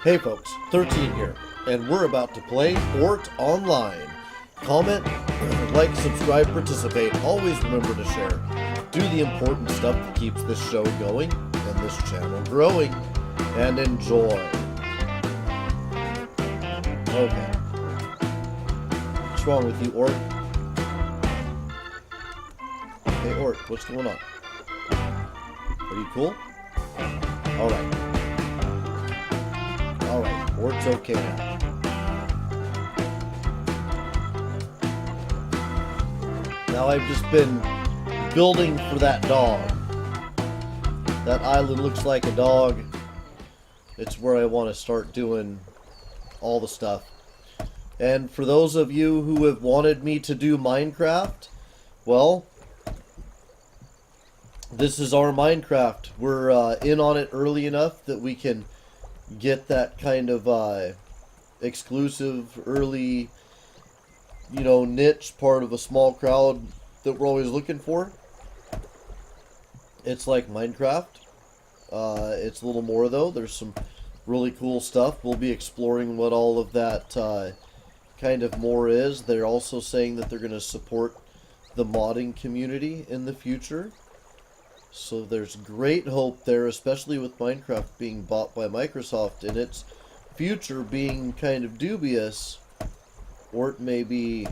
Hey folks, 13 here, and we're about to play Oort Online. Comment, like, subscribe, participate. Always remember to share. Do the important stuff that keeps this show going and this channel growing. And enjoy. Okay. What's wrong with you, Oort? Hey, Oort, what's going on? Are you cool? Alright. Alright, Oort's okay now. Now I've just been building for that dog. That island looks like a dog. It's where I want to start doing all the stuff. And for those of you who have wanted me to do Minecraft, well, this is our Minecraft. We're in on it early enough that we can get that kind of exclusive, early, niche part of a small crowd that we're always looking for. It's like Minecraft. It's a little more, though. There's some really cool stuff. We'll be exploring what all of that kind of more is. They're also saying that they're going to support the modding community in the future. So there's great hope there, especially with Minecraft being bought by Microsoft and its future being kind of dubious. Or it may be,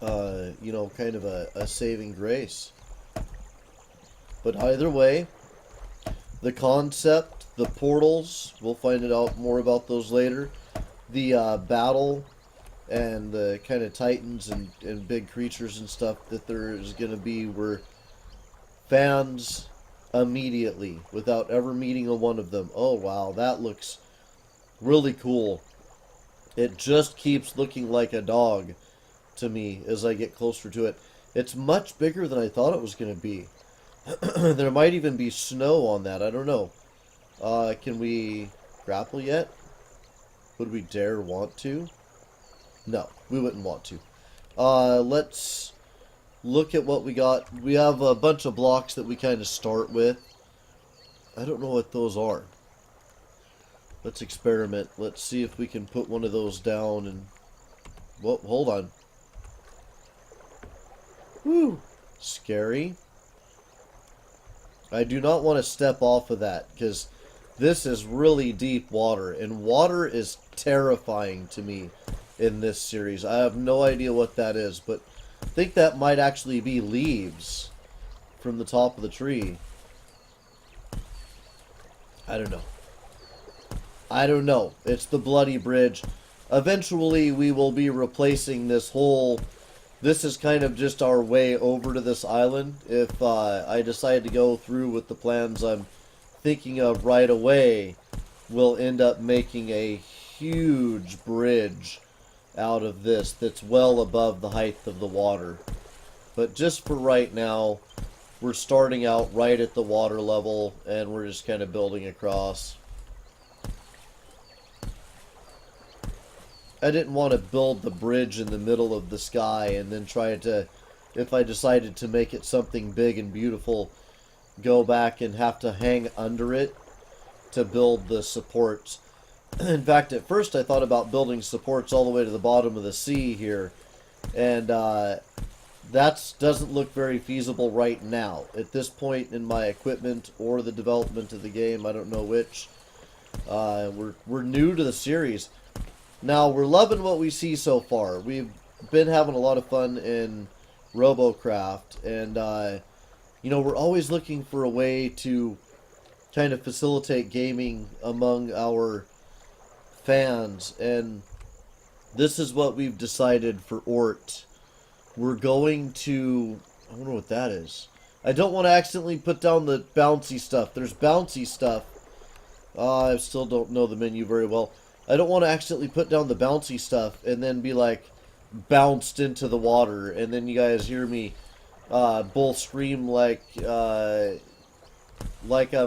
kind of a saving grace. But either way, the concept, the portals, we'll find out more about those later. The battle and the kind of titans and big creatures and stuff that there is going to be were fans immediately without ever meeting a one of them. Oh wow, that looks really cool. It just keeps looking like a dog to me as I get closer to it. It's much bigger than I thought it was going to be. There might even be snow on that. I don't know. Can we grapple yet? Would we dare want to? No, we wouldn't want to. Let's look at what we got. We have a bunch of blocks that we kind of start with. I don't know what those are. Let's experiment. Let's see if we can put one of those down and... Whoa, hold on. Whew. Scary. I do not want to step off of that because this is really deep water, and water is terrifying to me in this series. I have no idea what that is, but I think that might actually be leaves from the top of the tree. I don't know. I don't know. It's the bloody bridge. Eventually we will be replacing this whole... This is kind of just our way over to this island. If I decide to go through with the plans I'm thinking of right away, we'll end up making a huge bridge out of this that's well above the height of the water. But just for right now, we're starting out right at the water level, and we're just kind of building across. I didn't want to build the bridge in the middle of the sky and then try to, if I decided to make it something big and beautiful, go back and have to hang under it to build the supports. In fact, at first I thought about building supports all the way to the bottom of the sea here, and that doesn't look very feasible right now. At this point in my equipment or the development of the game, I don't know which. We're new to the series. Now, we're loving what we see so far. We've been having a lot of fun in RoboCraft, and, we're always looking for a way to kind of facilitate gaming among our fans, and this is what we've decided for Oort. We're going to... I wonder what that is. I don't want to accidentally put down the bouncy stuff. There's bouncy stuff. I still don't know the menu very well. I don't want to accidentally put down the bouncy stuff and then be like bounced into the water, and then you guys hear me both scream like I'm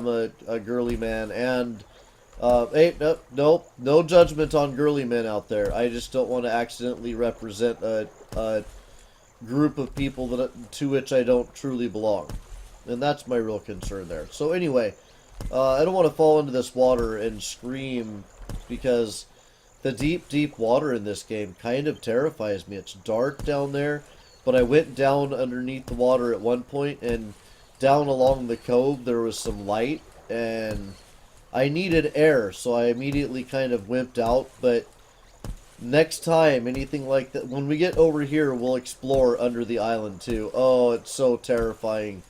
a girly man. And hey, nope, no judgment on girly men out there. I just don't want to accidentally represent a group of people to which I don't truly belong, and that's my real concern there. So anyway, I don't want to fall into this water and scream because the deep, deep water in this game kind of terrifies me. It's dark down there, but I went down underneath the water at one point, and down along the cove there was some light, and I needed air, so I immediately kind of wimped out. But next time, anything like that, when we get over here, we'll explore under the island too. Oh, it's so terrifying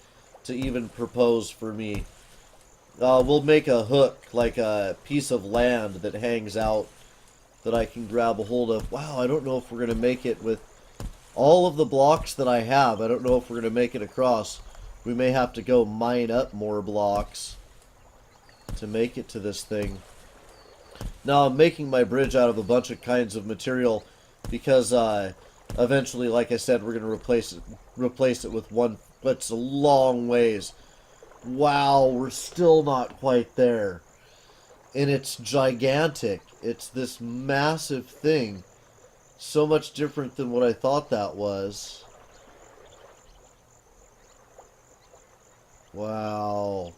to even propose for me. We'll make a hook, like a piece of land that hangs out that I can grab a hold of. Wow, I don't know if we're going to make it with all of the blocks that I have. I don't know if we're going to make it across. We may have to go mine up more blocks to make it to this thing. Now, I'm making my bridge out of a bunch of kinds of material because eventually, like I said, we're going to replace it with one, but it's a long ways. Wow, we're still not quite there. And it's gigantic. It's this massive thing. So much different than what I thought that was. Wow.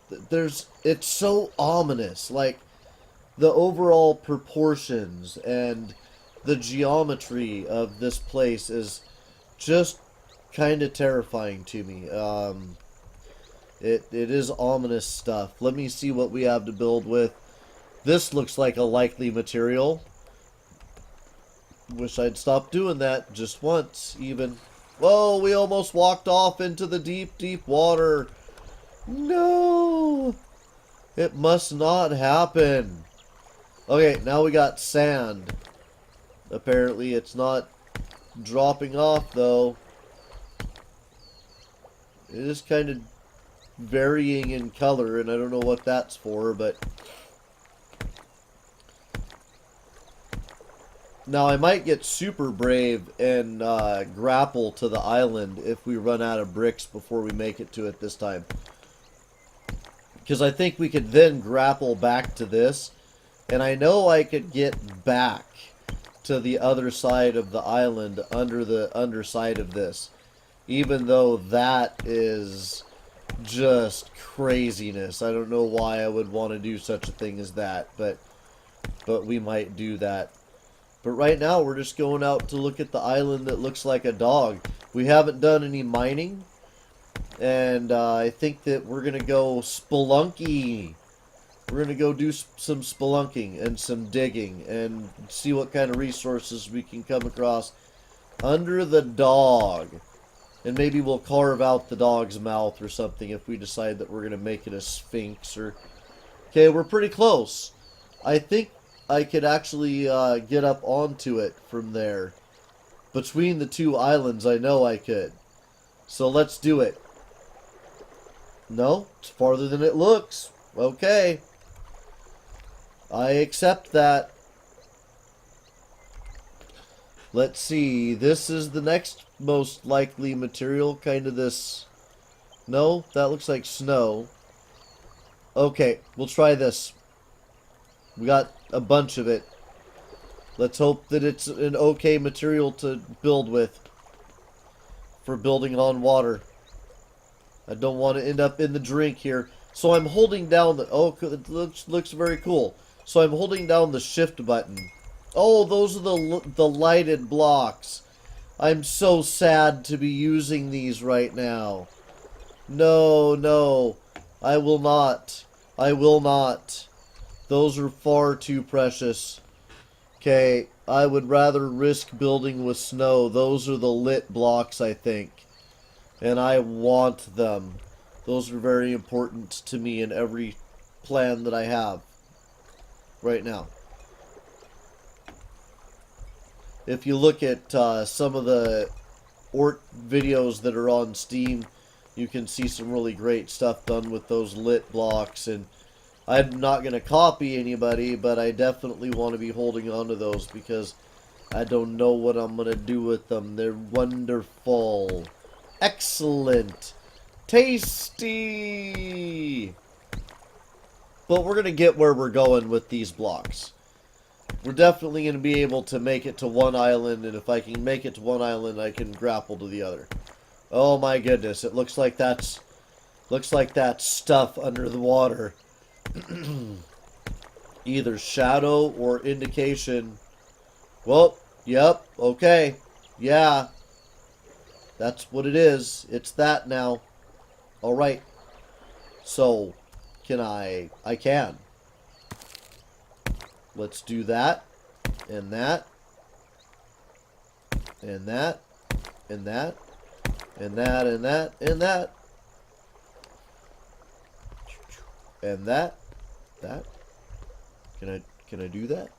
It's so ominous. Like, the overall proportions and the geometry of this place is just kind of terrifying to me. It is ominous stuff. Let me see what we have to build with. This looks like a likely material. Wish I'd stopped doing that just once, even. Whoa, we almost walked off into the deep, deep water. No! It must not happen. Okay, now we got sand. Apparently it's not dropping off, though. It is kind of varying in color, and I don't know what that's for, but now I might get super brave and grapple to the island if we run out of bricks before we make it to it this time, because I think we could then grapple back to this, and I know I could get back to the other side of the island under the underside of this, even though that is just craziness. I don't know why I would want to do such a thing as that, but we might do that. But right now we're just going out to look at the island that looks like a dog. We haven't done any mining, and I think that we're gonna go spelunky. We're gonna go do some spelunking and some digging and see what kind of resources we can come across under the dog. And maybe we'll carve out the dog's mouth or something if we decide that we're going to make it a sphinx. Or okay, we're pretty close. I think I could actually get up onto it from there. Between the two islands, I know I could. So let's do it. No, it's farther than it looks. Okay. I accept that. Let's see, this is the next most likely material, kind of this. No, that looks like snow. Okay, we'll try this. We got a bunch of it. Let's hope that it's an okay material to build with for building on water. I don't want to end up in the drink here. So I'm holding down the... Oh, it looks very cool. So I'm holding down the shift button. Oh, those are the lighted blocks. I'm so sad to be using these right now. No, no. I will not. I will not. Those are far too precious. Okay, I would rather risk building with snow. Those are the lit blocks, I think. And I want them. Those are very important to me in every plan that I have right now. If you look at some of the Oort videos that are on Steam, you can see some really great stuff done with those lit blocks. And I'm not going to copy anybody, but I definitely want to be holding on to those because I don't know what I'm going to do with them. They're wonderful. Excellent. Tasty. But we're going to get where we're going with these blocks. We're definitely going to be able to make it to one island, and if I can make it to one island, I can grapple to the other. Oh my goodness, it looks like that's stuff under the water. Either shadow or indication. Well, yep, okay. Yeah, that's what it is. It's that now. Alright. So, can I? I can. Let's do that. And that. And that. And that. And that. And that. And that. And that. That. Can I do that?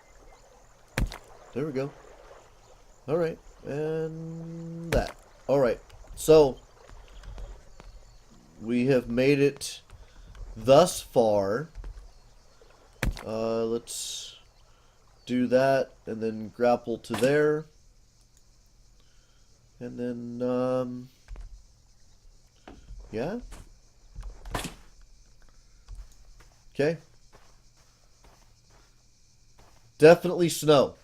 There we go. Alright. And that. Alright. So, we have made it thus far. Let's do that and then grapple to there. And then, yeah. Okay. Definitely snow.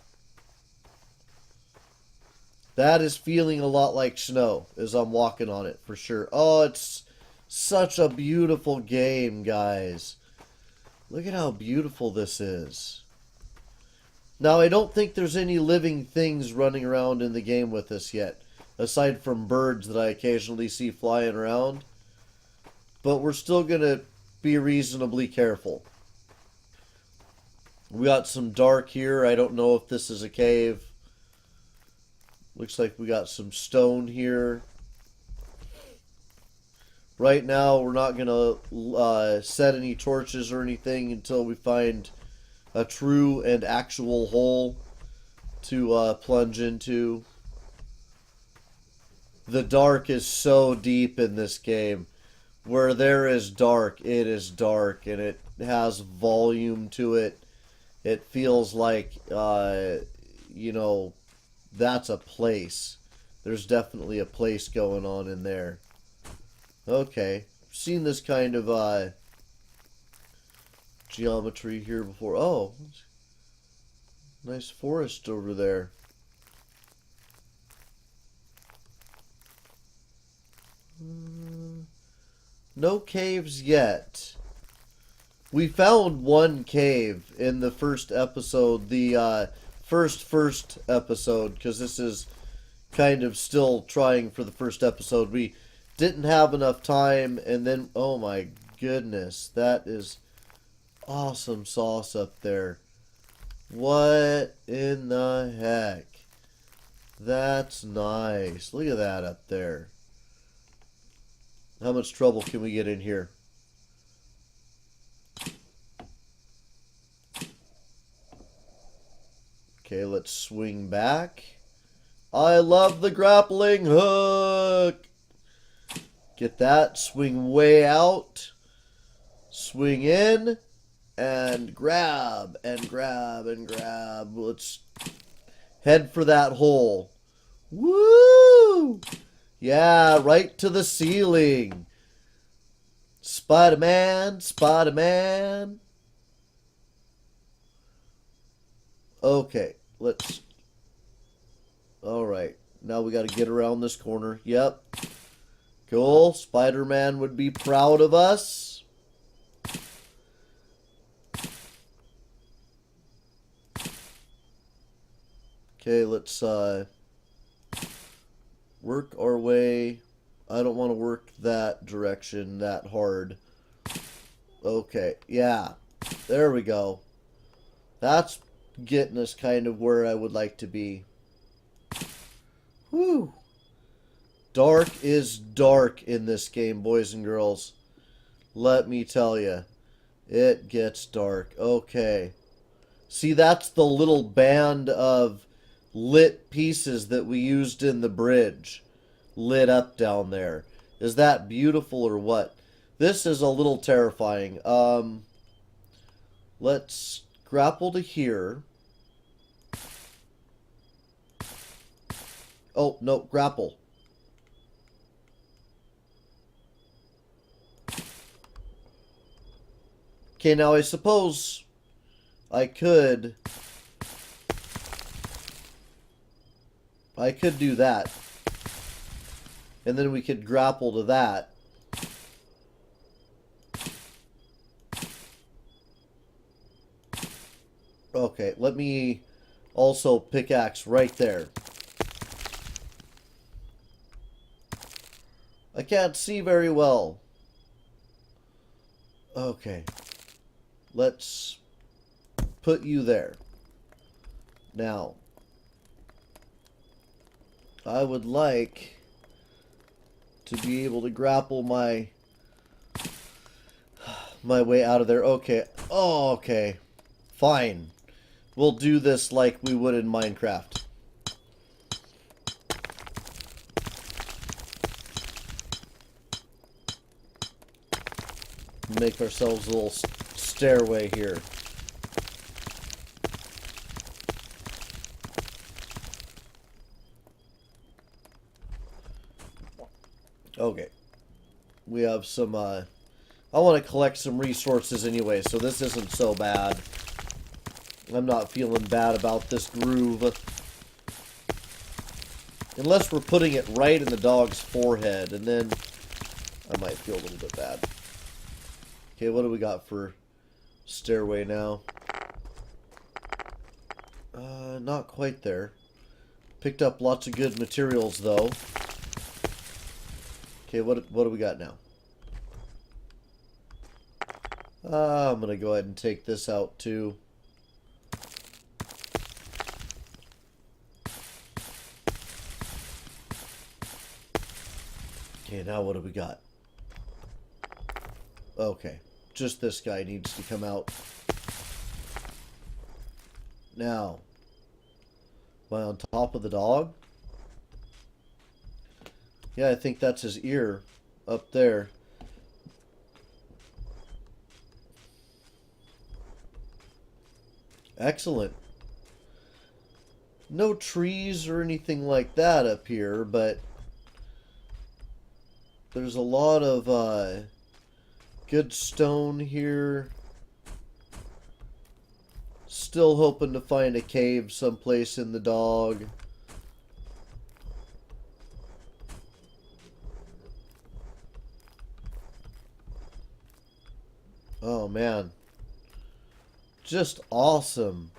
That is feeling a lot like snow as I'm walking on it, for sure. Oh, it's such a beautiful game, guys. Look at how beautiful this is. Now, I don't think there's any living things running around in the game with us yet, aside from birds that I occasionally see flying around. But we're still going to be reasonably careful. We got some dark here. I don't know if this is a cave. Looks like we got some stone here. Right now, we're not going to set any torches or anything until we find a true and actual hole to plunge into. The dark is so deep in this game. Where there is dark, it is dark, and it has volume to it. It feels like, you know, that's a place. There's definitely a place going on in there. Okay. Seen this kind of geometry here before. Oh. Nice forest over there. No caves yet. We found one cave in the first episode, the first episode, because this is kind of still trying for the first episode. We didn't have enough time, and then, oh my goodness, that is awesome sauce up there. What in the heck? That's nice. Look at that up there. How much trouble can we get in here? Okay, let's swing back. I love the grappling hook. Get that. Swing way out. Swing in. And grab. And grab. And grab. Let's head for that hole. Woo! Yeah, right to the ceiling. Spider-Man. Spider-Man. Okay, let's... Alright, now we got to get around this corner. Yep. Cool. Spider-Man would be proud of us. Okay, let's work our way. I don't want to work that direction that hard. Okay, yeah. There we go. That's getting us kind of where I would like to be. Whew. Dark is dark in this game, boys and girls. Let me tell you. It gets dark. Okay. See, that's the little band of lit pieces that we used in the bridge. Lit up down there. Is that beautiful or what? This is a little terrifying. Let's grapple to here. Oh, no, grapple. Okay, now I suppose I could do that. And then we could grapple to that. Okay, let me also pickaxe right there. I can't see very well. Okay. Let's put you there. Now, I would like to be able to grapple my way out of there. Okay. Oh, okay. Fine. We'll do this like we would in Minecraft. Make ourselves a little stairway here. Okay. We have some, I want to collect some resources anyway, so this isn't so bad. I'm not feeling bad about this groove. Unless we're putting it right in the dog's forehead, and then I might feel a little bit bad. Okay, what do we got for stairway now? Not quite there. Picked up lots of good materials, though. Okay, what do we got now? I'm going to go ahead and take this out, too. Okay, now what do we got? Okay, just this guy needs to come out. Now, am I on top of the dog? Yeah, I think that's his ear up there. Excellent. No trees or anything like that up here, but there's a lot of good stone here. Still hoping to find a cave someplace in the dog. Oh man. Just awesome.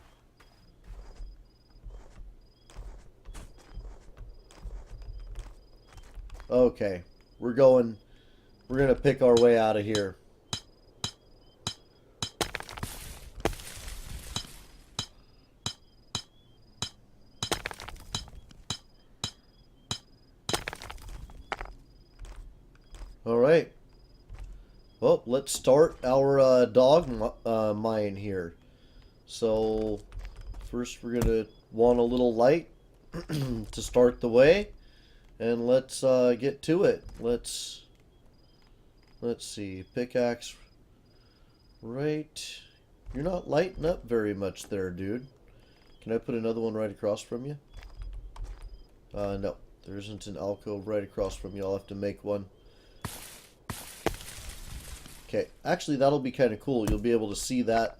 Okay. We're gonna pick our way out of here. Alright. Well, let's start our dog mine here. So, first we're going to want a little light to start the way. And let's get to it. Let's see. Pickaxe right. You're not lighting up very much there, dude. Can I put another one right across from you? No. There isn't an alcove right across from you. I'll have to make one. Okay, actually that'll be kind of cool. You'll be able to see that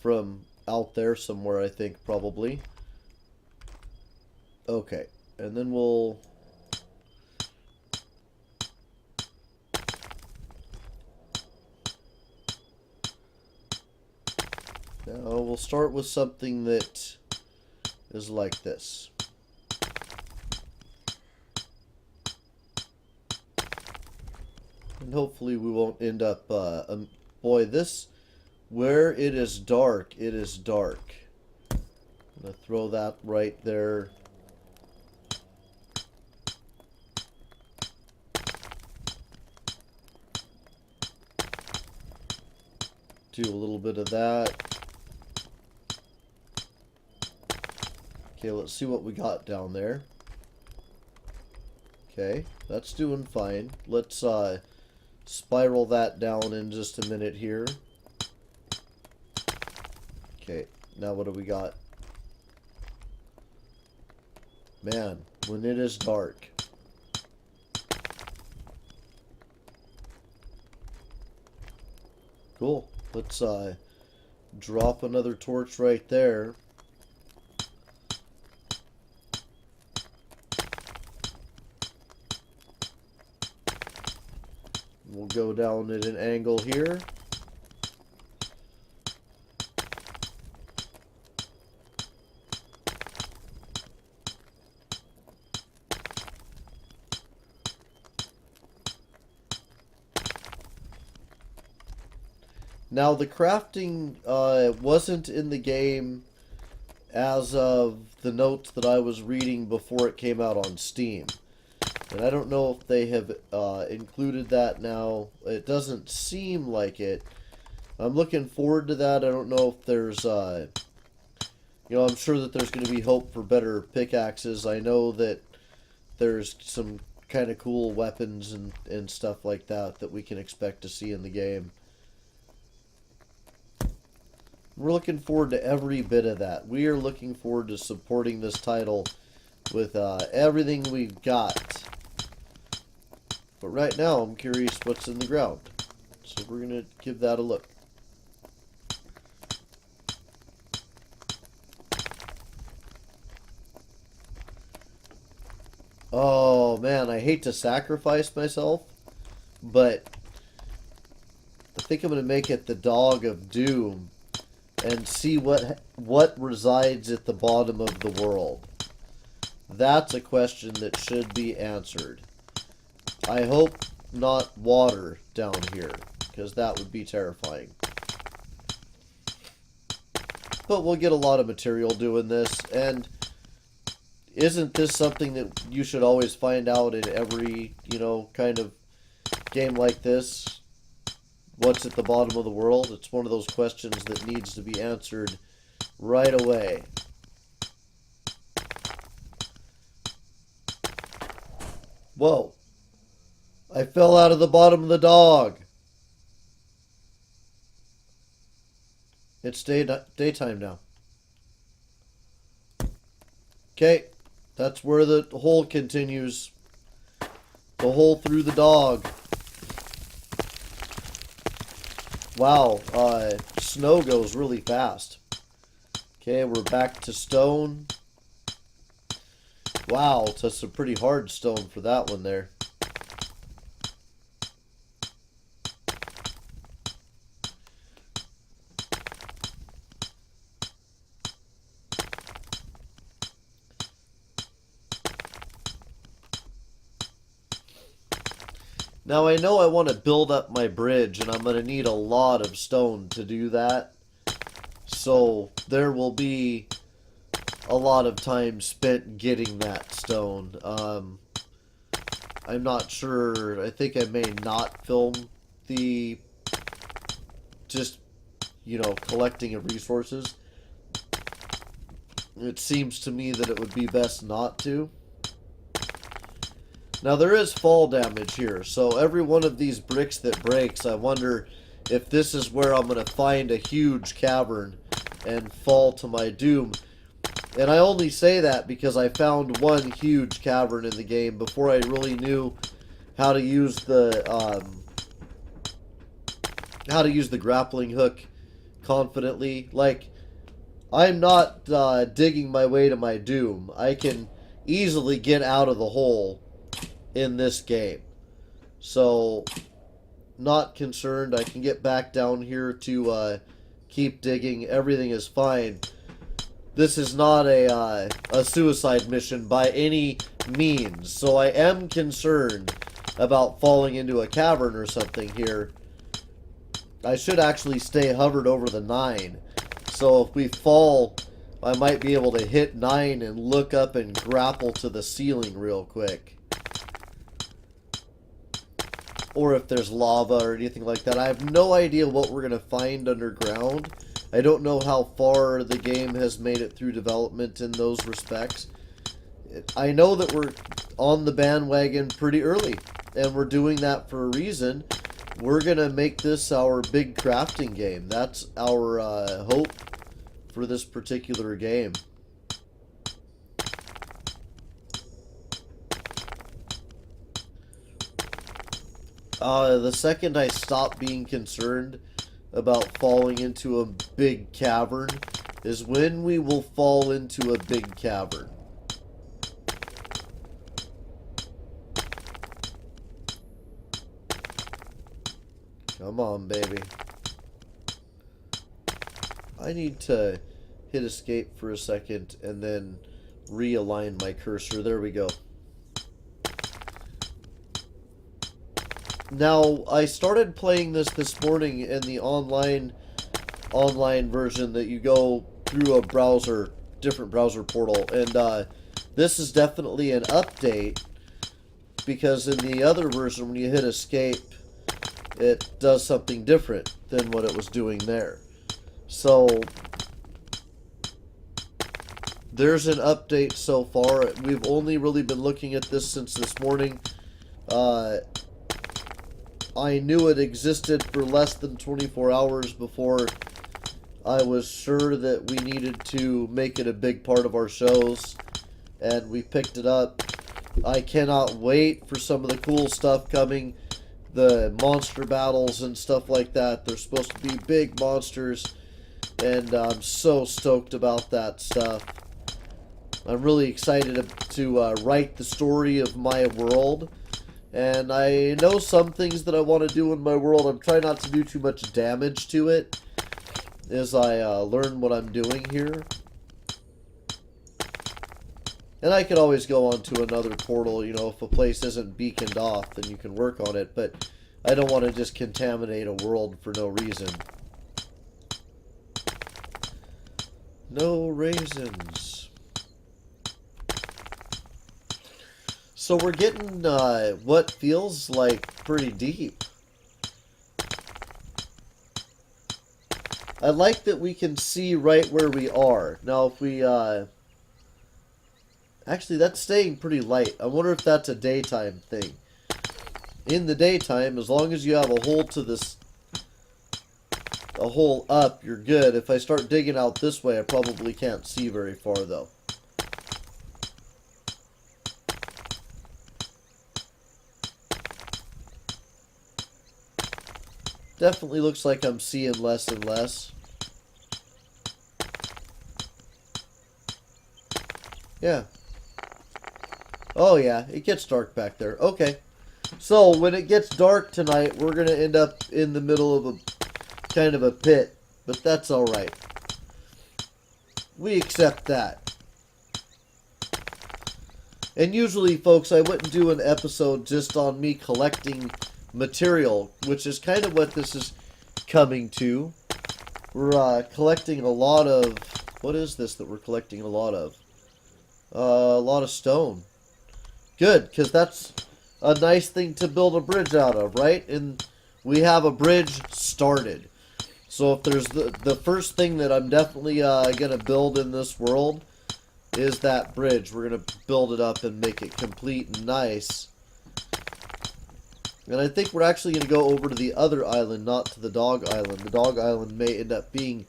from out there somewhere, I think, probably. Okay, and then we'll... Now we'll start with something that is like this. And hopefully we won't end up, boy, this, where it is dark, it is dark. I'm going to throw that right there. Do a little bit of that. Okay, let's see what we got down there. Okay, that's doing fine. Let's, spiral that down in just a minute here. Okay, now what do we got? Man, when it is dark. Cool. Let's drop another torch right there. We'll go down at an angle here. Now, the crafting wasn't in the game as of the notes that I was reading before it came out on Steam. And I don't know if they have included that now. It doesn't seem like it. I'm looking forward to that. I don't know if there's, I'm sure that there's going to be hope for better pickaxes. I know that there's some kind of cool weapons and stuff like that we can expect to see in the game. We're looking forward to every bit of that. We are looking forward to supporting this title with everything we've got. But right now, I'm curious what's in the ground. So we're going to give that a look. Oh man, I hate to sacrifice myself, but I think I'm going to make it the Dog of Doom and see what resides at the bottom of the world. That's a question that should be answered. I hope not water down here, because that would be terrifying. But we'll get a lot of material doing this, and isn't this something that you should always find out in every, kind of game like this? What's at the bottom of the world? It's one of those questions that needs to be answered right away. Whoa. I fell out of the bottom of the dog. It's daytime now. Okay. That's where the hole continues. The hole through the dog. Wow, snow goes really fast. Okay, we're back to stone. Wow, it's some pretty hard stone for that one there. Now I know I want to build up my bridge, and I'm going to need a lot of stone to do that. So there will be a lot of time spent getting that stone. I'm not sure. I think I may not film the collecting of resources. It seems to me that it would be best not to. Now there is fall damage here, so every one of these bricks that breaks, I wonder if this is where I'm going to find a huge cavern and fall to my doom. And I only say that because I found one huge cavern in the game before I really knew how to use the grappling hook confidently. Like, I'm not digging my way to my doom. I can easily get out of the hole in this game. So, not concerned. I can get back down here to keep digging. Everything is fine. This is not a suicide mission by any means. So I am concerned about falling into a cavern or something here. I should actually stay hovered over the 9. So if we fall, I might be able to hit 9 and look up and grapple to the ceiling real quick. Or if there's lava or anything like that. I have no idea what we're going to find underground. I don't know how far the game has made it through development in those respects. I know that we're on the bandwagon pretty early, and we're doing that for a reason. We're going to make this our big crafting game. That's our hope for this particular game. The second I stop being concerned about falling into a big cavern is when we will fall into a big cavern. Come on, baby. I need to hit escape for a second and then realign my cursor. There we go. Now, I started playing this morning in the online version that you go through a browser, different browser portal, and this is definitely an update because in the other version, when you hit escape, it does something different than what it was doing there. So there's an update so far. We've only really been looking at this since this morning. I knew it existed for less than 24 hours before I was sure that we needed to make it a big part of our shows, and we picked it up. I cannot wait for some of the cool stuff coming. The monster battles and stuff like that. They're supposed to be big monsters, and I'm so stoked about that stuff. I'm really excited to write the story of my world, and I know some things that I want to do in my world. I'm trying not to do too much damage to it as I learn what I'm doing here. And I could always go on to another portal, you know, if a place isn't beaconed off, then you can work on it, but I don't want to just contaminate a world for no reason. No raisins. So we're getting what feels like pretty deep. I like that we can see right where we are. Now if we actually, that's staying pretty light. I wonder if that's a daytime thing. In the daytime, as long as you have a hole to this, a hole up, you're good. If I start digging out this way, I probably can't see very far, though. Definitely looks like I'm seeing less and less. Yeah. Oh yeah, it gets dark back there. Okay. So when it gets dark tonight, we're going to end up in the middle of a kind of a pit. But that's alright. We accept that. And usually, folks, I wouldn't do an episode just on me collecting material, which is kind of what this is coming to. We're collecting a lot of... What is this that we're collecting a lot of? A lot of stone. Good, because that's a nice thing to build a bridge out of, right? And we have a bridge started. So if there's the first thing that I'm definitely going to build in this world is that bridge. We're going to build it up and make it complete and nice. And I think we're actually going to go over to the other island, not to the dog island. The dog island may end up being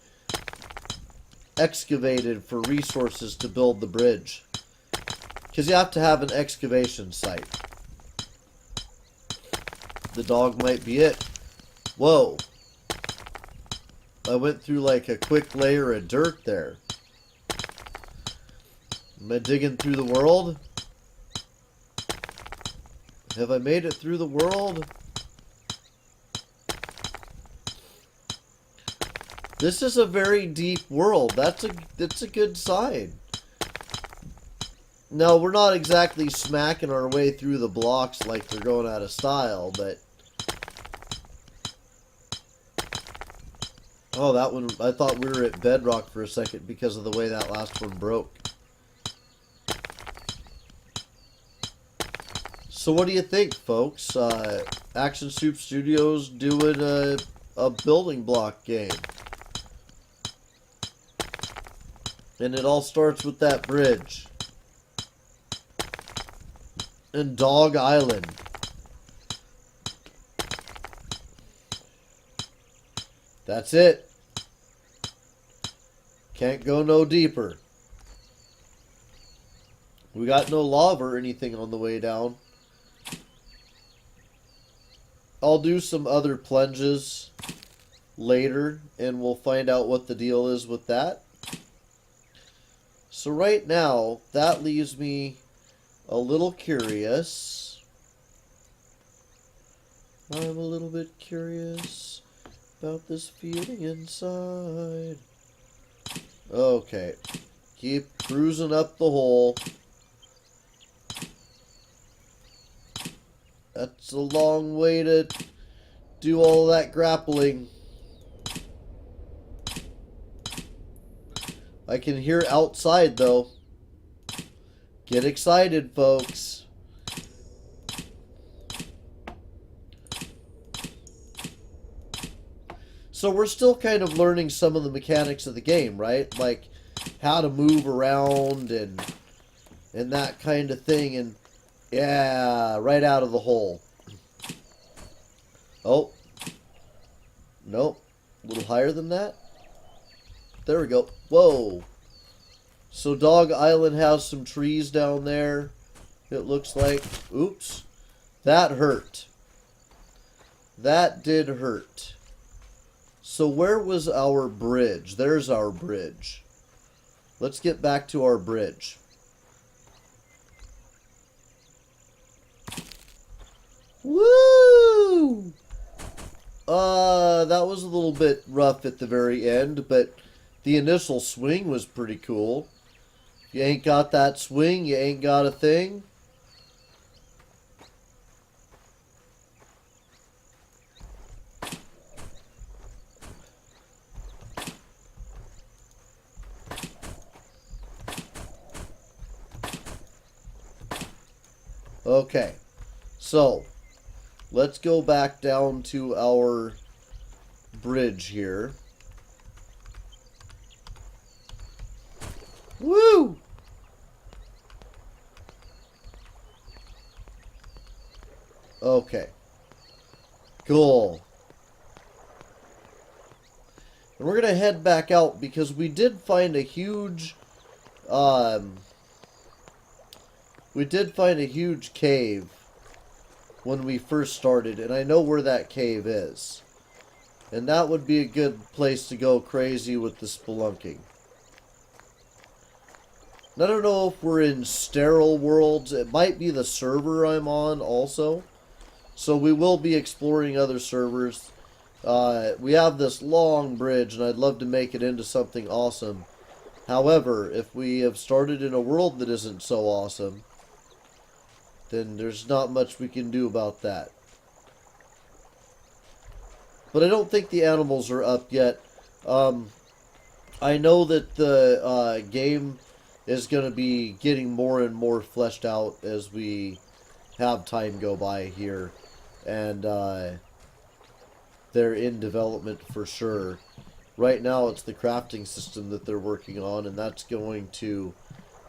excavated for resources to build the bridge. Because you have to have an excavation site. The dog might be it. Whoa. I went through like a quick layer of dirt there. Am I digging through the world? Have I made it through the world? This is a very deep world. That's a good sign. Now, we're not exactly smacking our way through the blocks like they're going out of style, but... Oh, that one, I thought we were at bedrock for a second because of the way that last one broke. So what do you think, folks? Action Soup Studios doing a building block game. And it all starts with that bridge. And Dog Island. That's it. Can't go no deeper. We got no lava or anything on the way down. I'll do some other plunges later and we'll find out what the deal is with that. So right now, that leaves me a little curious. I'm a little bit curious about this feeling inside. Okay. Keep cruising up the hole. That's a long way to do all that grappling. I can hear outside, though. Get excited, folks. So we're still kind of learning some of the mechanics of the game, right? Like how to move around and that kind of thing. And yeah, right out of the hole. Oh. Nope. A little higher than that. There we go. Whoa. So Dog Island has some trees down there. It looks like. Oops. That hurt. That did hurt. So where was our bridge? There's our bridge. Let's get back to our bridge. Woo! That was a little bit rough at the very end, but the initial swing was pretty cool. You ain't got that swing, you ain't got a thing. Okay, so let's go back down to our bridge here. Woo! Okay. Cool. And we're going to head back out because we did find a huge cave when we first started, and I know where that cave is. And that would be a good place to go crazy with the spelunking. I don't know if we're in sterile worlds. It might be the server I'm on also. So we will be exploring other servers. We have this long bridge, and I'd love to make it into something awesome. However, if we have started in a world that isn't so awesome, then there's not much we can do about that. But I don't think the animals are up yet. I know that the game is going to be getting more and more fleshed out as we have time go by here. And they're in development for sure. Right now it's the crafting system that they're working on, and that's going to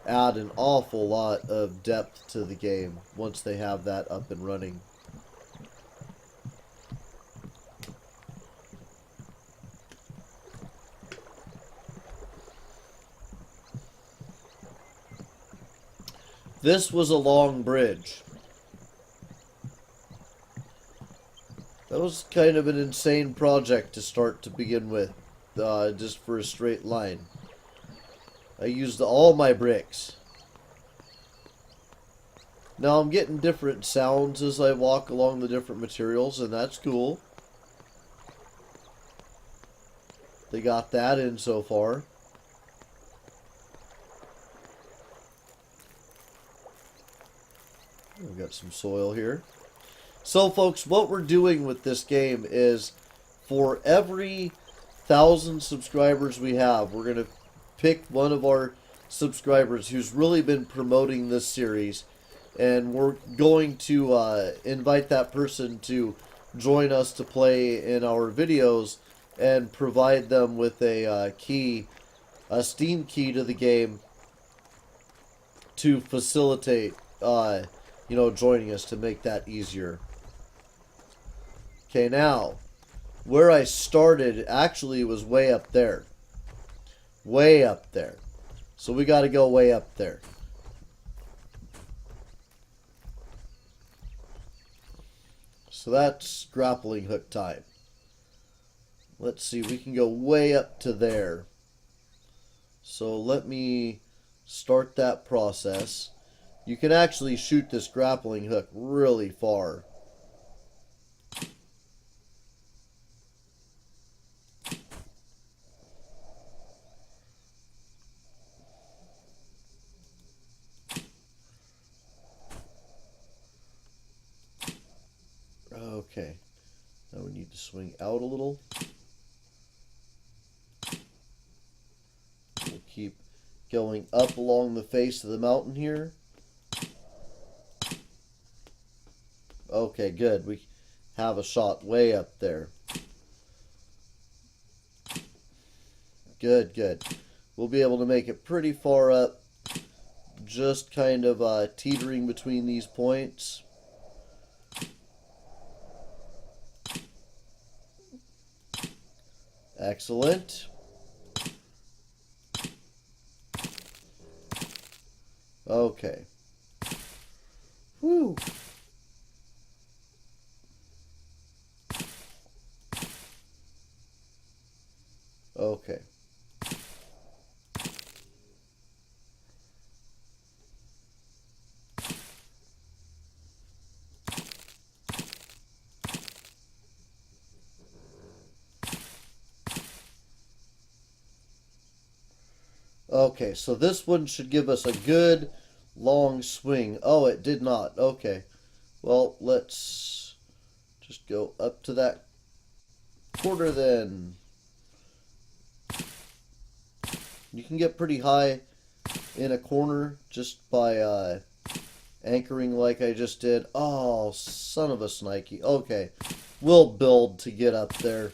add an awful lot of depth to the game once they have that up and running. This was a long bridge. That was kind of an insane project to start to begin with, just for a straight line. I used all my bricks. Now I'm getting different sounds as I walk along the different materials, and that's cool. They got that in so far. We've got some soil here. So folks, what we're doing with this game is for every 1,000 subscribers we have, we're going to pick one of our subscribers who's really been promoting this series, and we're going to invite that person to join us to play in our videos and provide them with a key, a Steam key to the game to facilitate joining us, to make that easier. Okay, now, where I started actually was way up there. Way up there. So we got to go way up there. So that's grappling hook time. Let's see, we can go way up to there. So let me start that process. You can actually shoot this grappling hook really far. swing out a little. We'll keep going up along the face of the mountain here. Okay, good. We have a shot way up there. Good, good. We'll be able to make it pretty far up, just kind of teetering between these points. Excellent. Okay. Whew. Okay. Okay, so this one should give us a good long swing. Oh, it did not. Okay. Well, let's just go up to that quarter then. You can get pretty high in a corner just by anchoring like I just did. Oh, son of a snikey. Okay. We'll build to get up there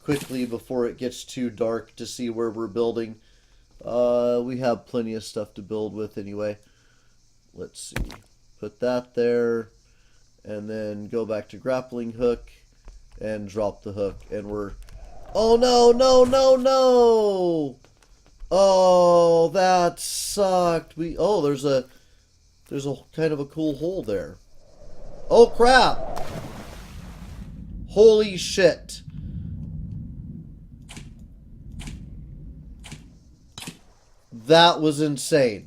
quickly before it gets too dark to see where we're building. We have plenty of stuff to build with anyway. Let's see. Put that there. And then go back to grappling hook. And drop the hook. And we're... Oh, no, no, no, no! Oh, that sucked. Oh, there's a kind of a cool hole there. Oh, crap! Holy shit. That was insane.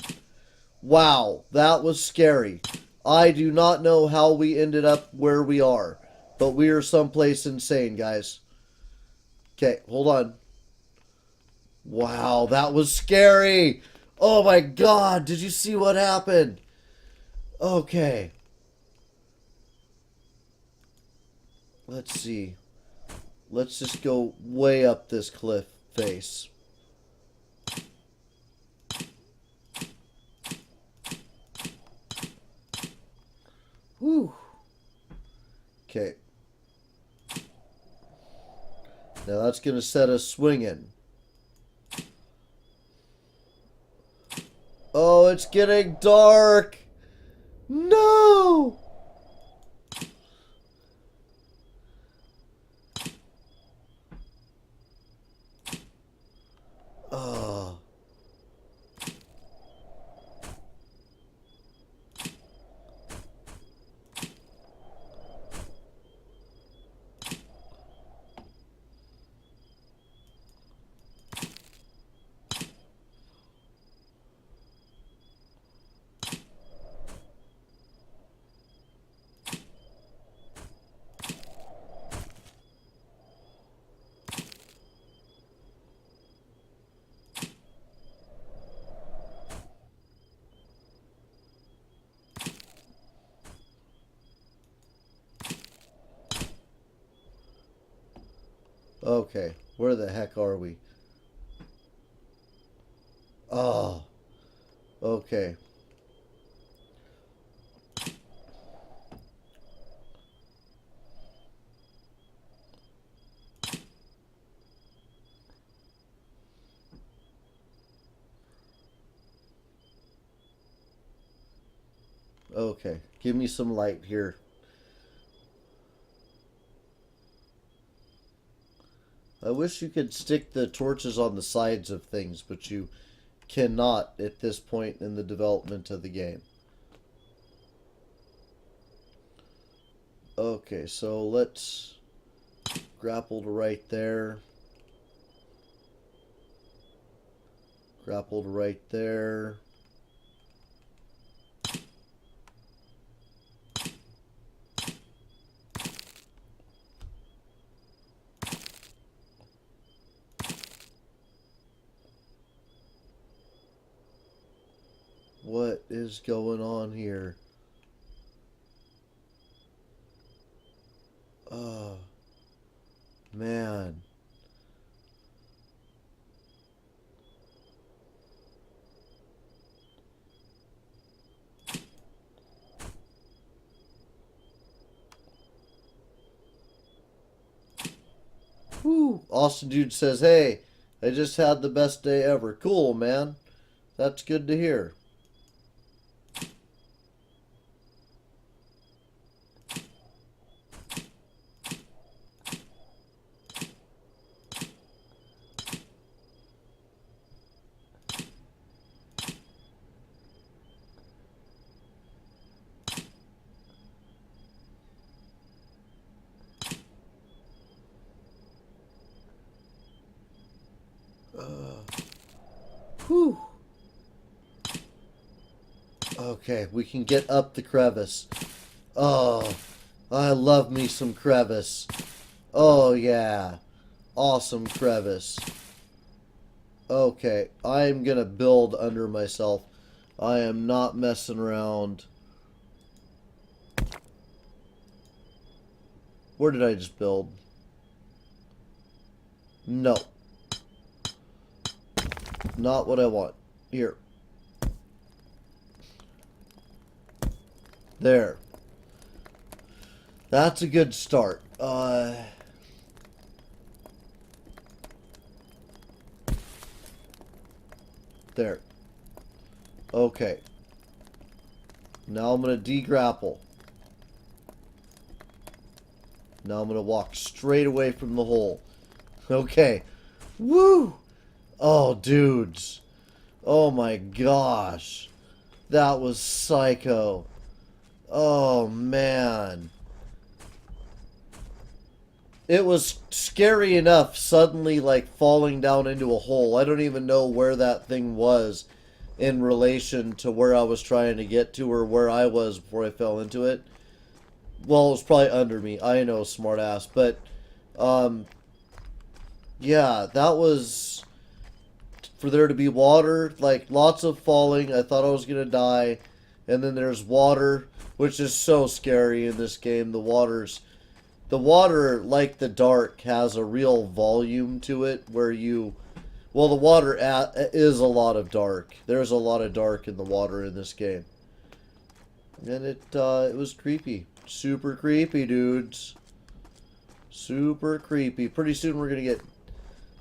Wow, that was scary. I do not know how we ended up where we are, but we are someplace insane, guys. Okay, hold on. Wow, that was scary. Oh my god, did you see what happened? Okay. Let's see. Let's just go way up this cliff face. Whew. Okay. Now that's going to set us swinging. Oh, it's getting dark. No! Oh. Okay, where the heck are we? Oh, okay. Okay, give me some light here. I wish you could stick the torches on the sides of things, but you cannot at this point in the development of the game. Okay, so let's grapple to right there. Grapple to right there. What is going on here? Austin Dude says, hey, I just had the best day ever. Cool, man. That's good to hear. Whew. Okay, we can get up the crevice. Oh, I love me some crevice. Oh, yeah. Awesome crevice. Okay, I'm gonna build under myself. I am not messing around. Where did I just build? No. Not what I want. Here. There. That's a good start. There. Okay. Now I'm going to de-grapple. Now I'm going to walk straight away from the hole. Okay. Woo! Oh, dudes. Oh my gosh. That was psycho. Oh, man. It was scary enough suddenly, like, falling down into a hole. I don't even know where that thing was in relation to where I was trying to get to or where I was before I fell into it. Well, it was probably under me. I know, smartass. But, yeah, that was... For there to be water, like, lots of falling. I thought I was going to die. And then there's water, which is so scary in this game. The water, like the dark, has a real volume to it where you... Well, the water is a lot of dark. There's a lot of dark in the water in this game. And it was creepy. Super creepy, dudes. Super creepy. Pretty soon we're going to get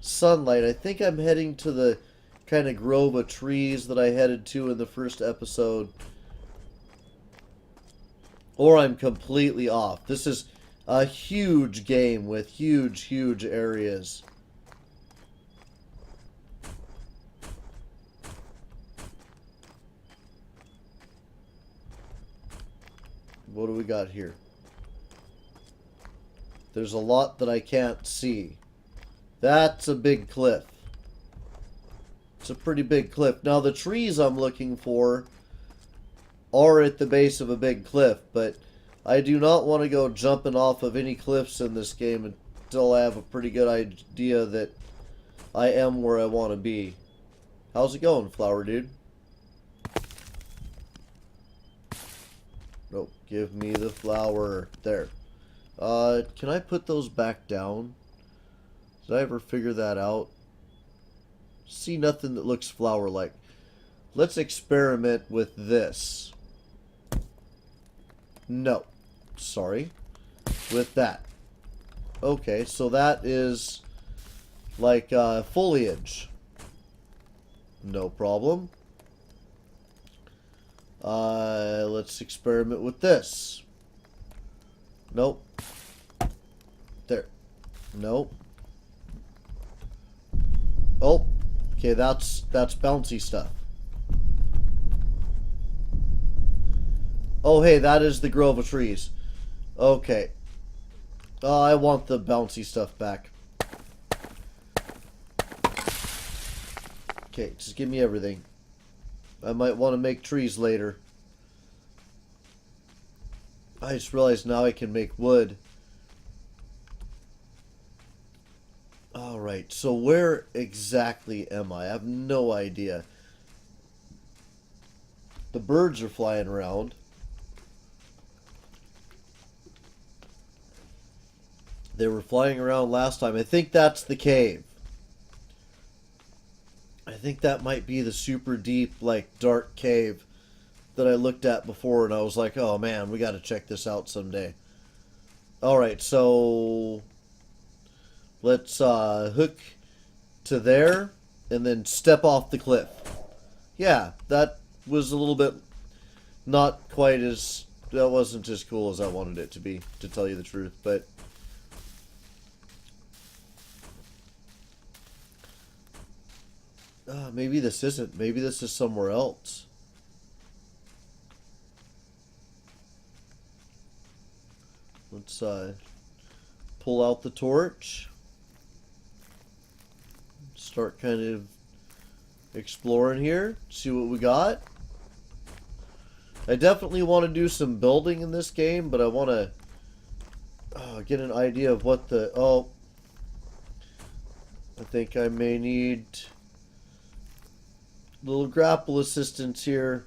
sunlight. I think I'm heading to the kind of grove of trees that I headed to in the first episode. Or I'm completely off. This is a huge game with huge, huge areas. What do we got here? There's a lot that I can't see. That's a big cliff. It's a pretty big cliff. Now the trees I'm looking for are at the base of a big cliff, but I do not want to go jumping off of any cliffs in this game until I have a pretty good idea that I am where I want to be. How's it going, flower dude? Nope, give me the flower. There. Can I put those back down? Did I ever figure that out? See nothing that looks flower-like. Let's experiment with this. No. Sorry. With that. Okay, so that is like foliage. No problem. Let's experiment with this. Nope. There. Nope. Oh. Okay, that's bouncy stuff. Oh, hey, that is the grove of trees. Okay. I want the bouncy stuff back. Okay, just give me everything. I might want to make trees later. I just realized now I can make wood. Alright, so where exactly am I? I have no idea. The birds are flying around. They were flying around last time. I think that's the cave. I think that might be the super deep, like, dark cave that I looked at before, and I was like, oh man, we gotta check this out someday. Alright, so... Let's hook to there and then step off the cliff. Yeah, that was a little bit not quite as... That wasn't as cool as I wanted it to be, to tell you the truth, but... maybe this isn't. Maybe this is somewhere else. Let's pull out the torch. Start kind of exploring here. See what we got. I definitely want to do some building in this game, but I want to get an idea of what the... Oh, I think I may need a little grapple assistance here.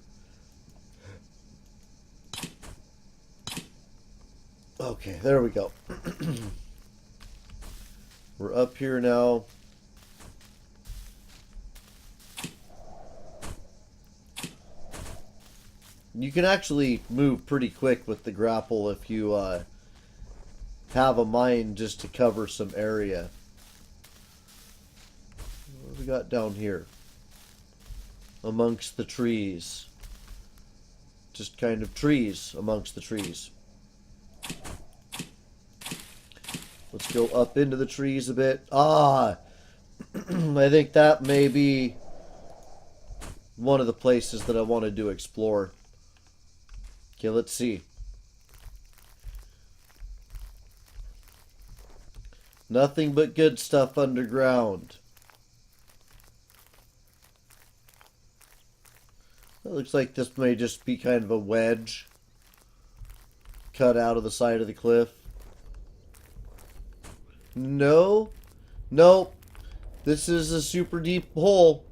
Okay, there we go. We're up here now. You can actually move pretty quick with the grapple if you have a mind just to cover some area. What do we got down here? Amongst the trees. Just kind of trees amongst the trees. Let's go up into the trees a bit. I think that may be one of the places that I wanted to explore. Okay, let's see. Nothing but good stuff underground. It looks like this may just be kind of a wedge cut out of the side of the cliff. No. Nope. This is a super deep hole.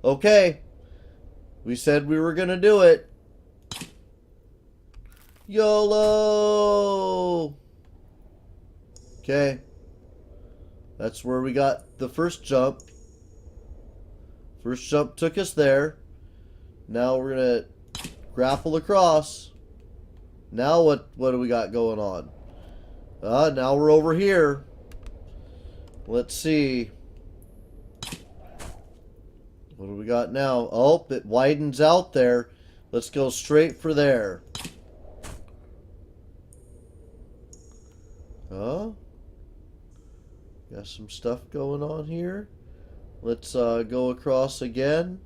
Okay. We said we were going to do it. YOLO! Okay. That's where we got the first jump. First jump took us there. Now we're going to grapple across. Now what do we got going on? Now we're over here. Let's see. What do we got now? Oh, it widens out there. Let's go straight for there. Got some stuff going on here. Let's go across again.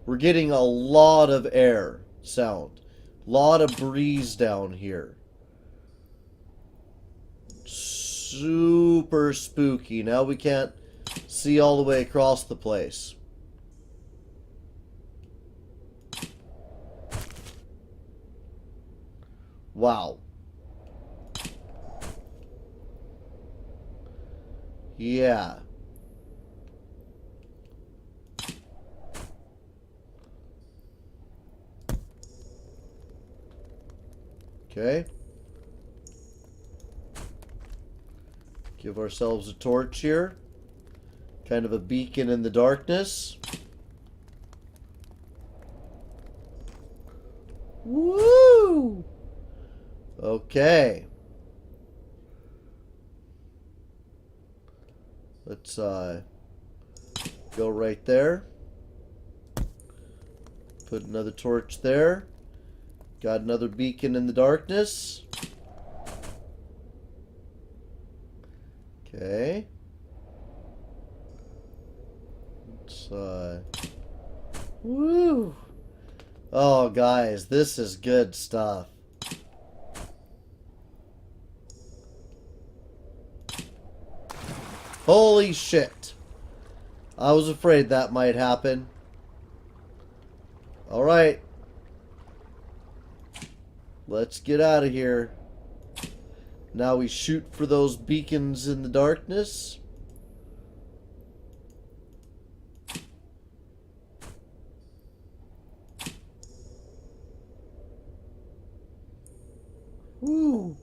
We're getting a lot of air sound. Lot of breeze down here. Super spooky. Now we can't see all the way across the place. Wow. Yeah. Okay. Give ourselves a torch here. Kind of a beacon in the darkness. Woo! Okay. Let's go right there. Put another torch there. Got another beacon in the darkness. Okay. Let's woo! Oh, guys, this is good stuff. Holy shit. I was afraid that might happen. Alright. Let's get out of here. Now we shoot for those beacons in the darkness. Woo!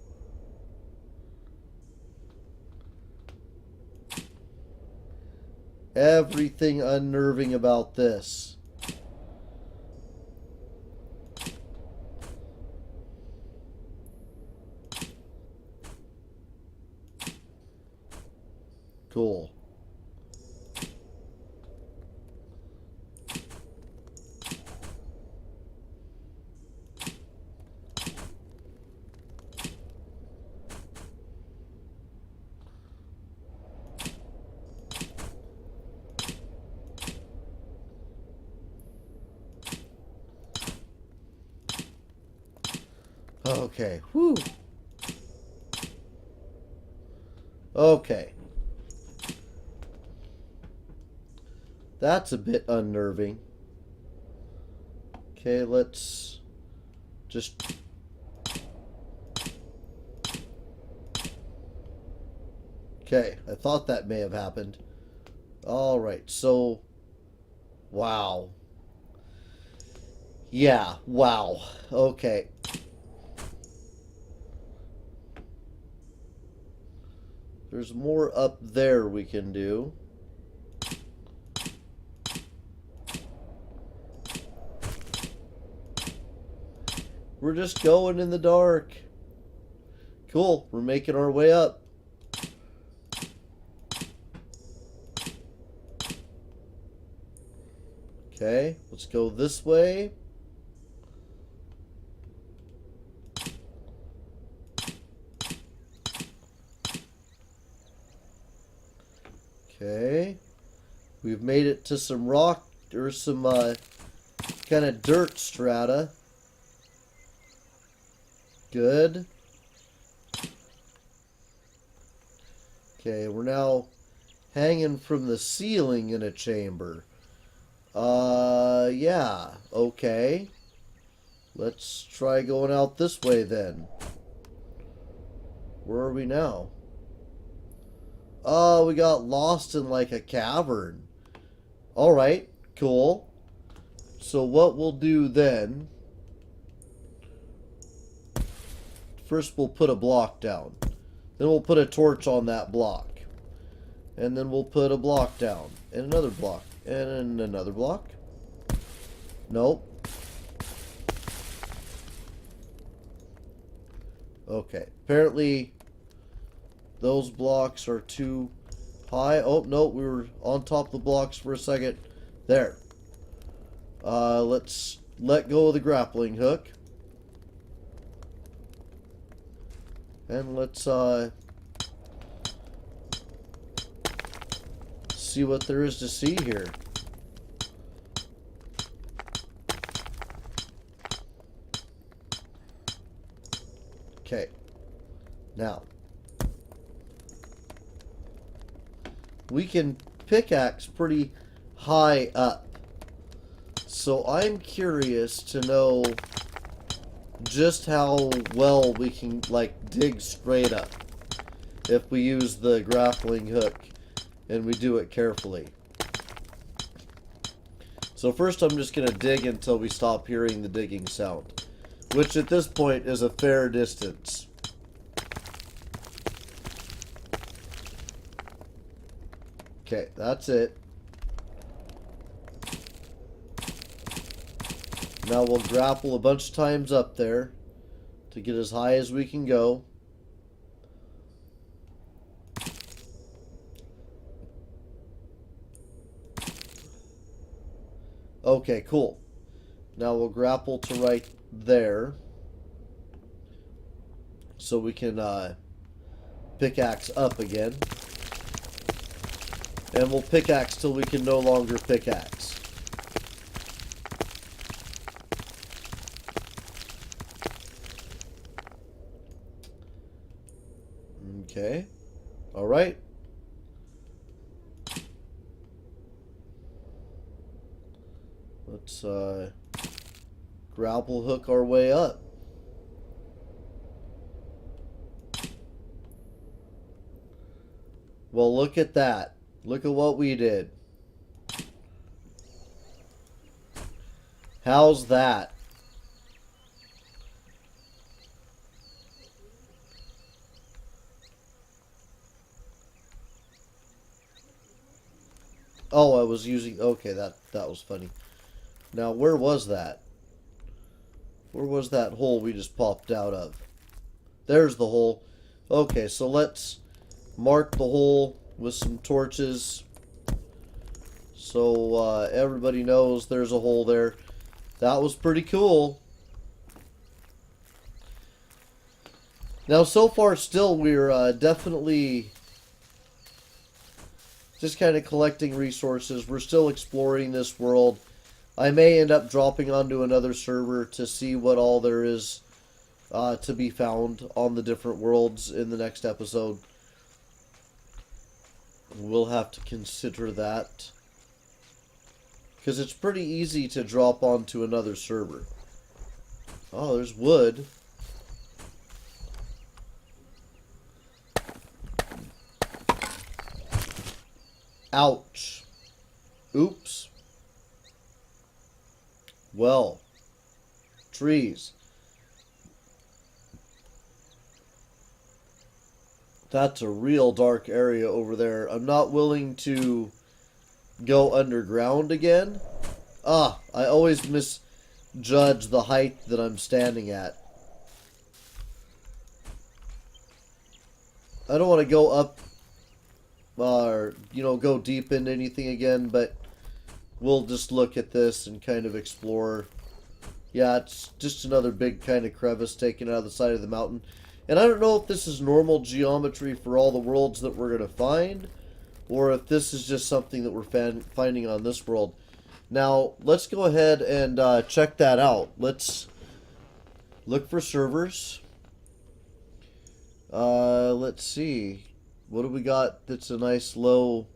Everything unnerving about this. Cool. Okay. Whew. Okay. That's a bit unnerving. Okay, let's just... Okay, I thought that may have happened. Alright, so... Wow. Yeah, wow. Okay. There's more up there we can do. We're just going in the dark. Cool, we're making our way up. Okay, let's go this way. Okay, we've made it to some rock, or some kind of dirt strata. Good. Okay, we're now hanging from the ceiling in a chamber. Yeah, okay. Let's try going out this way then. Where are we now? Oh, we got lost in like a cavern. Alright, cool. So what we'll do then... First we'll put a block down. Then we'll put a torch on that block. And then we'll put a block down. And another block. And another block. Nope. Okay. Apparently those blocks are too high. Oh, no. We were on top of the blocks for a second. There. Let's let go of the grappling hook. And let's see what there is to see here. Okay. Now, we can pickaxe pretty high up. So I'm curious to know just how well we can like dig straight up if we use the grappling hook and we do it carefully. So first I'm just going to dig until we stop hearing the digging sound, which at this point is a fair distance. Okay, that's it. Now we'll grapple a bunch of times up there to get as high as we can go. Okay, cool. Now we'll grapple to right there so we can pickaxe up again. And we'll pickaxe till we can no longer pickaxe. Okay. All right. Let's grapple hook our way up. Well, look at that. Look at what we did. How's that? Oh, I was using... Okay, that was funny. Now, where was that? Where was that hole we just popped out of? There's the hole. Okay, so let's mark the hole with some torches. So everybody knows there's a hole there. That was pretty cool. Now, so far, still, we're definitely just kind of collecting resources. We're still exploring this world. I may end up dropping onto another server to see what all there is to be found on the different worlds in the next episode. We'll have to consider that, because it's pretty easy to drop onto another server. Oh, there's wood. Ouch. Oops. Well, trees. That's a real dark area over there. I'm not willing to go underground again. I always misjudge the height that I'm standing at. I don't want to go up or, go deep into anything again, but we'll just look at this and kind of explore. Yeah, it's just another big kind of crevice taken out of the side of the mountain. And I don't know if this is normal geometry for all the worlds that we're going to find, or if this is just something that we're finding on this world. Now, let's go ahead and check that out. Let's look for servers. Let's see. What do we got that's a nice low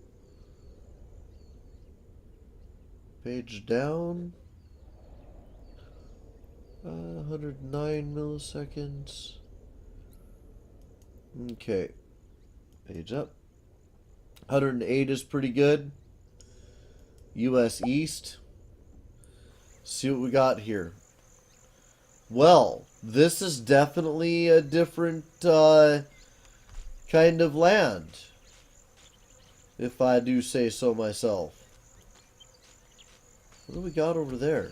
page down? 109 milliseconds. Okay. Page up. 108 is pretty good. US East. See what we got here. Well, this is definitely a different kind of land, if I do say so myself. What do we got over there?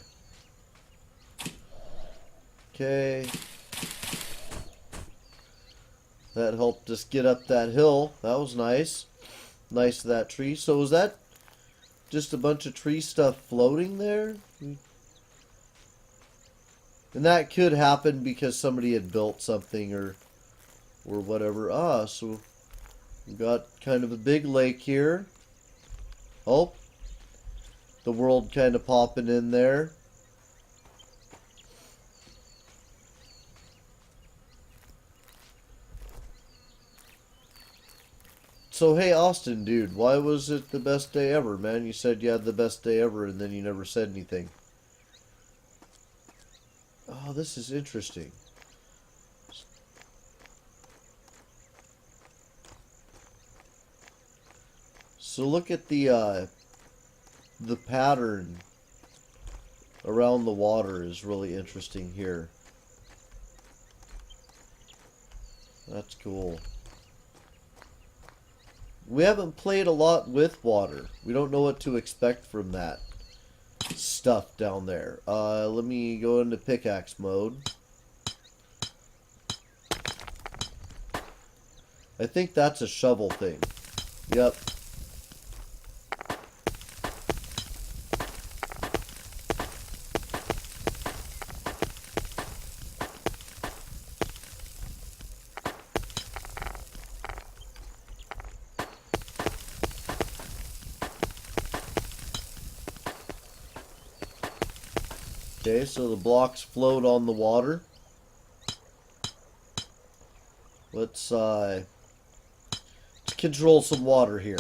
Okay. That helped us get up that hill. That was nice. Nice, that tree. So is that just a bunch of tree stuff floating there? And that could happen because somebody had built something or whatever. So we've got kind of a big lake here. Oh, the world kind of popping in there. So, hey, Austin, dude, why was it the best day ever, man? You said you had the best day ever, and then you never said anything. Oh, this is interesting. So look at the pattern around the water is really interesting here. That's cool. We haven't played a lot with water. We don't know what to expect from that stuff down there. Let me go into pickaxe mode. I think that's a shovel thing. Yep. Okay, so the blocks float on the water. Let's control some water here.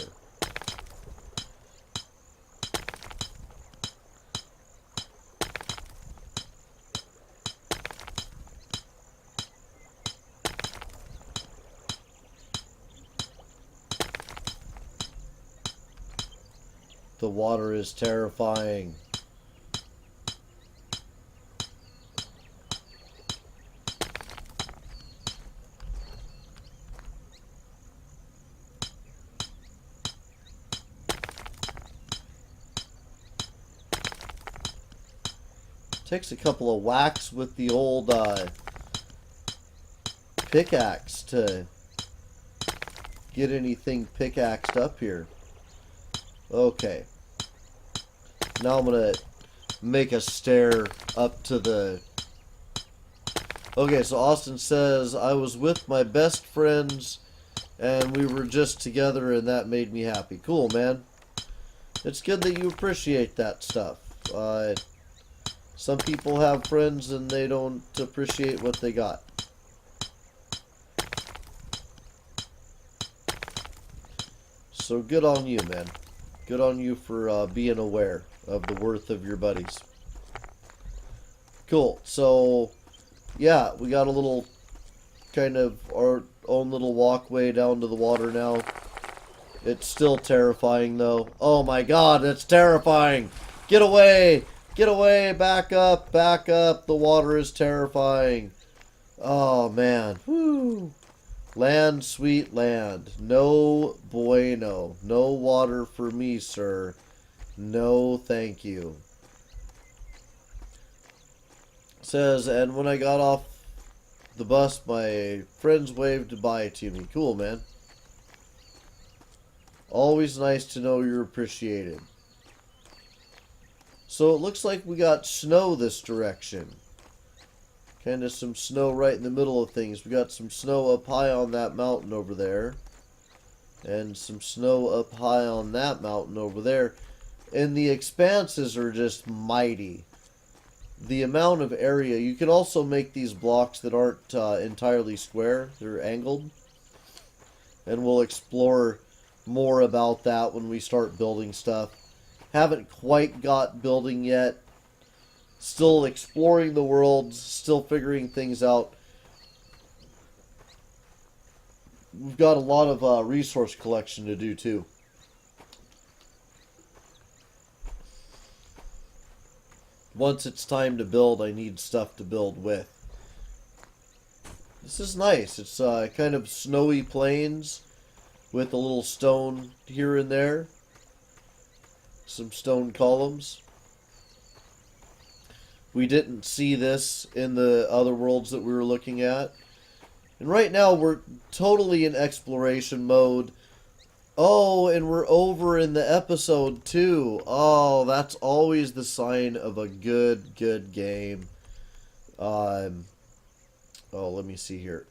The water is terrifying. Takes a couple of whacks with the old pickaxe to get anything pickaxed up here. Okay. Now I'm going to make a stair up to the... Okay, so Austin says, I was with my best friends and we were just together and that made me happy. Cool, man. It's good that you appreciate that stuff. Some people have friends and they don't appreciate what they got. So good on you, man. Good on you for being aware of the worth of your buddies. Cool. So, yeah, we got a little kind of our own little walkway down to the water now. It's still terrifying, though. Oh my god, it's terrifying! Get away! Get away! Back up! Back up! The water is terrifying. Oh, man. Woo! Land, sweet land. No bueno. No water for me, sir. No, thank you. It says, and when I got off the bus, my friends waved goodbye to me. Cool, man. Always nice to know you're appreciated. So it looks like we got snow this direction. Kind of some snow right in the middle of things. We got some snow up high on that mountain over there. And some snow up high on that mountain over there. And the expanses are just mighty. The amount of area. You can also make these blocks that aren't entirely square. They're angled. And we'll explore more about that when we start building stuff. Haven't quite got building yet. Still exploring the world. Still figuring things out. We've got a lot of resource collection to do too. Once it's time to build, I need stuff to build with. This is nice. It's kind of snowy plains with a little stone here and there. Some stone columns. We didn't see this in the other worlds that we were looking at. And right now we're totally in exploration mode. Oh, and we're over in the episode too. Oh, that's always the sign of a good game. Oh, let me see here.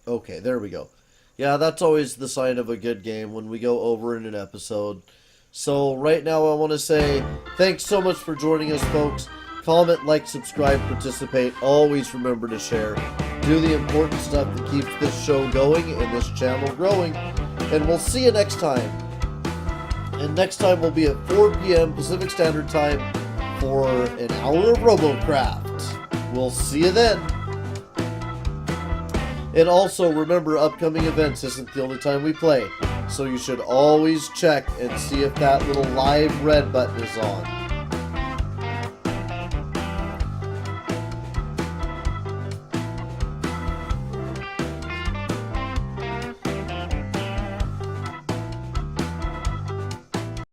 Okay, there we go. Yeah, that's always the sign of a good game when we go over in an episode. So right now I want to say thanks so much for joining us, folks. Comment, like, subscribe, participate. Always remember to share. Do the important stuff that keeps this show going and this channel growing. And we'll see you next time. And next time will be at 4 p.m. Pacific Standard Time for an hour of RoboCraft. We'll see you then. And also remember, upcoming events isn't the only time we play. So you should always check and see if that little live red button is on.